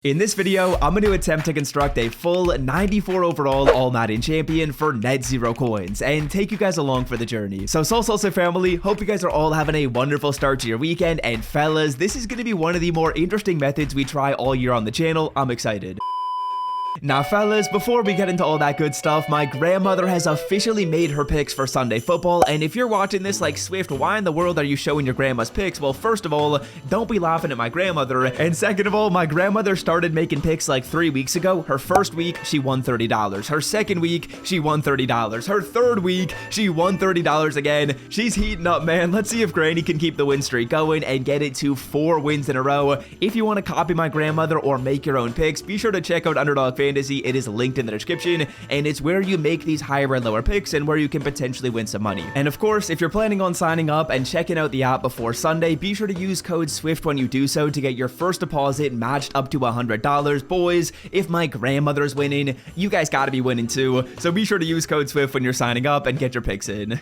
In this video, I'm going to attempt to construct a full 94 overall all Madden champion for net 0 coins and take you guys along for the journey. So Salsa family, hope you guys are all having a wonderful start to your weekend, and fellas, this is going to be one of the more interesting methods we try all year on the channel. I'm excited. Now fellas, before we get into all that good stuff, my grandmother has officially made her picks for Sunday football, and if you're watching this like, Swift, why in the world are you showing your grandma's picks? Well, first of all, don't be laughing at my grandmother, and second of all, my grandmother started making picks like 3 weeks ago. Her first week, she won $30. Her second week, she won $30. Her third week, she won $30 again. She's heating up, man. Let's see if Granny can keep the win streak going and get it to 4 wins in a row. If you want to copy my grandmother or make your own picks, be sure to check out Underdog Fantasy. It is linked in the description, and it's where you make these higher and lower picks and where you can potentially win some money. And of course, if you're planning on signing up and checking out the app before Sunday, be sure to use code SWIFT when you do so to get your first deposit matched up to $100. Boys, if my grandmother's winning, you guys gotta be winning too, so be sure to use code SWIFT when you're signing up and get your picks in.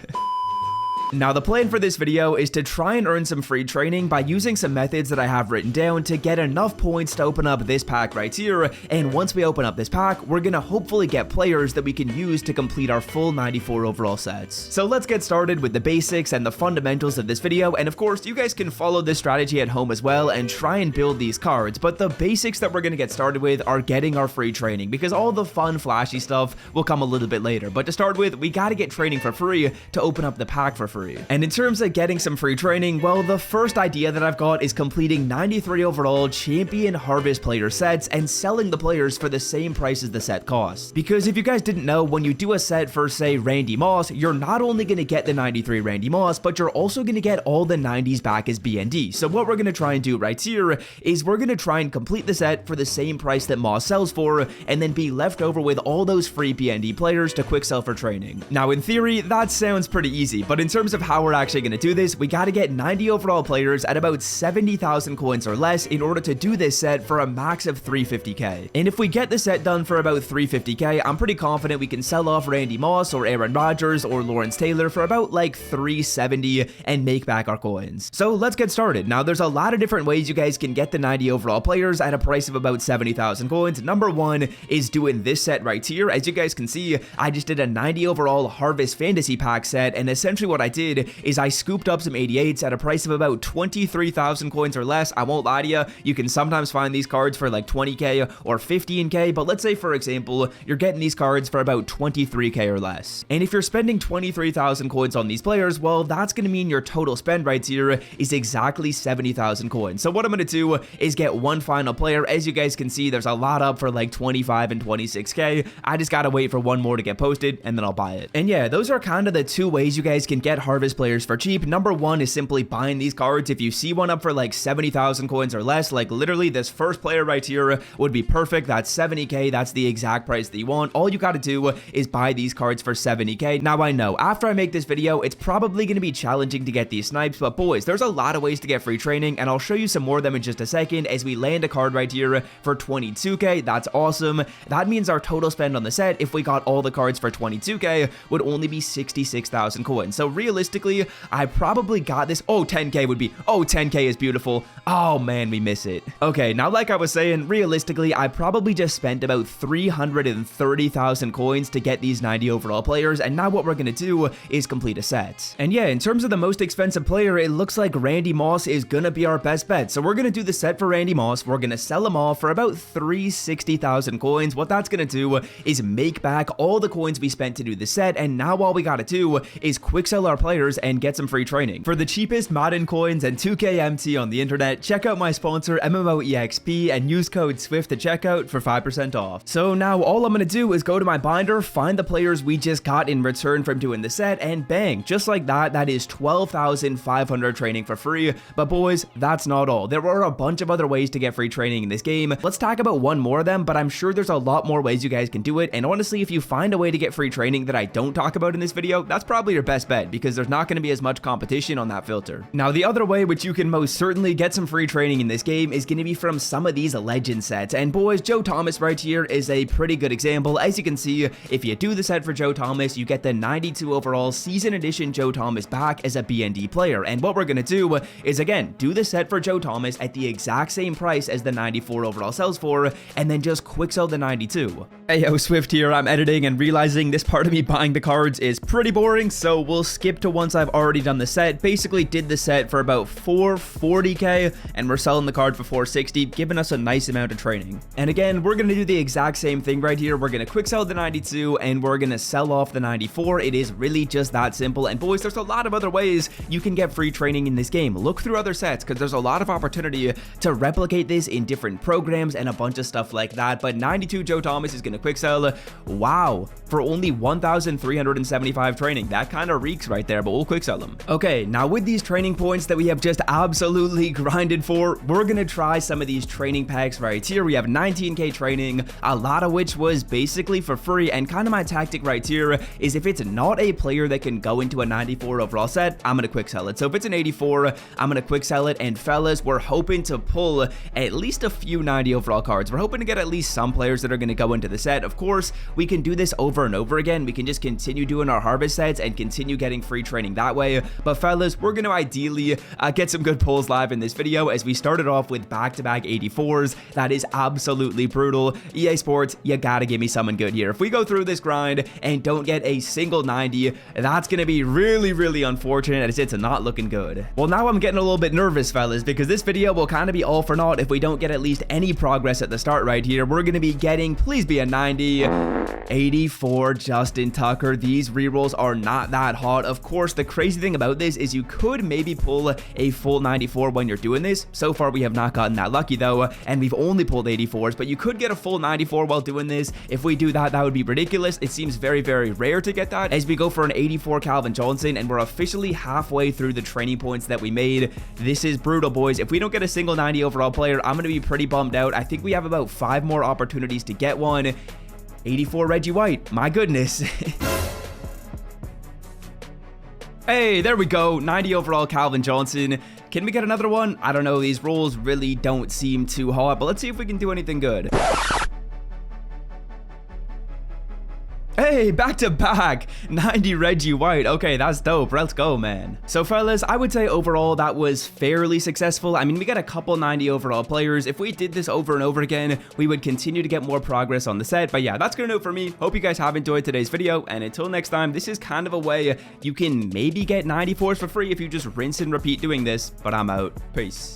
Now, the plan for this video is to try and earn some free training by using some methods that I have written down to get enough points to open up this pack right here, and once we open up this pack, we're gonna hopefully get players that we can use to complete our full 94 overall sets. So let's get started with the basics and the fundamentals of this video, and of course, you guys can follow this strategy at home as well and try and build these cards, but the basics that we're gonna get started with are getting our free training, because all the fun, flashy stuff will come a little bit later, but to start with, we gotta get training for free to open up the pack for free. And in terms of getting some free training, well, the first idea that I've got is completing 93 overall champion harvest player sets and selling the players for the same price as the set costs. Because if you guys didn't know, when you do a set for, say, Randy Moss, you're not only going to get the 93 Randy Moss, but you're also going to get all the 90s back as BND. So what we're going to try and do right here is we're going to try and complete the set for the same price that Moss sells for, and then be left over with all those free BND players to quick sell for training. Now, in theory, that sounds pretty easy, but in terms of how we're actually going to do this, we got to get 90 overall players at about 70,000 coins or less in order to do this set for a max of 350k. And if we get the set done for about 350k, I'm pretty confident we can sell off Randy Moss or Aaron Rodgers or Lawrence Taylor for about like 370 and make back our coins. So let's get started. Now, there's a lot of different ways you guys can get the 90 overall players at a price of about 70,000 coins. Number one is doing this set right here. As you guys can see, I just did a 90 overall Harvest Fantasy Pack set, and essentially what I did is I scooped up some 88s at a price of about 23,000 coins or less. I won't lie to you, you can sometimes find these cards for like 20k or 15k, but let's say for example, you're getting these cards for about 23k or less. And if you're spending 23,000 coins on these players, well, that's going to mean your total spend right here is exactly 70,000 coins. So what I'm going to do is get one final player. As you guys can see, there's a lot up for like 25 and 26k. I just got to wait for one more to get posted and then I'll buy it. And yeah, those are kind of the two ways you guys can get harvest players for cheap. Number one is simply buying these cards. If you see one up for like 70,000 coins or less, like literally this first player right here would be perfect. That's 70k. That's the exact price that you want. All you got to do is buy these cards for 70k. Now, I know after I make this video, it's probably going to be challenging to get these snipes, but boys, there's a lot of ways to get free training, and I'll show you some more of them in just a second as we land a card right here for 22k. That's awesome. That means our total spend on the set, if we got all the cards for 22k, would only be 66,000 coins. So realistically, I probably got this. Oh, 10k would be, oh, 10k is beautiful. Oh man, we miss it. Okay, now like I was saying, realistically, I probably just spent about 330,000 coins to get these 90 overall players, and now what we're gonna do is complete a set. And yeah, in terms of the most expensive player, it looks like Randy Moss is gonna be our best bet. So we're gonna do the set for Randy Moss. We're gonna sell them all for about 360,000 coins. What that's gonna do is make back all the coins we spent to do the set, and now all we gotta do is quick sell our players and get some free training. For the cheapest Madden coins and 2k MT on the internet, check out my sponsor MMOEXP and use code SWIFT to checkout for 5% off. So now all I'm gonna do is go to my binder, find the players we just got in return from doing the set, and bang, just like that, that is 12,500 training for free. But boys, that's not all. There are a bunch of other ways to get free training in this game. Let's talk about one more of them, but I'm sure there's a lot more ways you guys can do it, and honestly, if you find a way to get free training that I don't talk about in this video, that's probably your best bet, because there's not going to be as much competition on that filter. Now, the other way which you can most certainly get some free training in this game is going to be from some of these legend sets. And boys, Joe Thomas right here is a pretty good example. As you can see, if you do the set for Joe Thomas, you get the 92 overall season edition Joe Thomas back as a BND player. And what we're going to do is, again, do the set for Joe Thomas at the exact same price as the 94 overall sells for, and then just quick sell the 92. Hey, yo, Swift here. I'm editing and realizing this part of me buying the cards is pretty boring, so we'll skip to once I've already done the set. Basically did the set for about 440k, and we're selling the card for 460, giving us a nice amount of training. And again, we're going to do the exact same thing right here. We're going to quick sell the 92, and we're going to sell off the 94. It is really just that simple. And boys, there's a lot of other ways you can get free training in this game. Look through other sets, because there's a lot of opportunity to replicate this in different programs and a bunch of stuff like that. But 92 Joe Thomas is going to quick sell. Wow, for only 1,375 training. That kind of reeks right there, but we'll quick sell them. Okay, now with these training points that we have just absolutely grinded for, we're going to try some of these training packs right here. We have 19k training, a lot of which was basically for free. And kind of my tactic right here is, if it's not a player that can go into a 94 overall set, I'm going to quick sell it. So if it's an 84, I'm going to quick sell it. And fellas, we're hoping to pull at least a few 90 overall cards. We're hoping to get at least some players that are going to go into the set. Of course, we can do this over and over again. We can just continue doing our harvest sets and continue getting free training that way. But fellas, we're going to ideally get some good pulls live in this video, as we started off with back-to-back 84s. That is absolutely brutal. EA Sports, you gotta give me someone good here. If we go through this grind and don't get a single 90, that's going to be really, really unfortunate, as it's not looking good. Well, now I'm getting a little bit nervous, fellas, because this video will kind of be all for naught if we don't get at least any progress at the start right here. We're going to be getting, please be a 90, 84 Justin Tucker. These rerolls are not that hot. Of course, the crazy thing about this is you could maybe pull a full 94 when you're doing this. So far, we have not gotten that lucky though, and we've only pulled 84s, but you could get a full 94 while doing this. If we do that, that would be ridiculous. It seems very, very rare to get that, as we go for an 84 Calvin Johnson, and we're officially halfway through the training points that we made. This is brutal, boys. If we don't get a single 90 overall player, I'm going to be pretty bummed out. I think we have about 5 more opportunities to get one. 84 Reggie White, my goodness. Hey, there we go. 90 overall Calvin Johnson. Can we get another one? I don't know. These rolls really don't seem too hot, but let's see if we can do anything good. Hey, back to back, 90 Reggie White. Okay, that's dope. Let's go, man. So fellas, I would say overall that was fairly successful. I mean, we got a couple 90 overall players. If we did this over and over again, we would continue to get more progress on the set. But yeah, that's gonna do it for me. Hope you guys have enjoyed today's video, and until next time, this is kind of a way you can maybe get 94s for free if you just rinse and repeat doing this. But I'm out. Peace.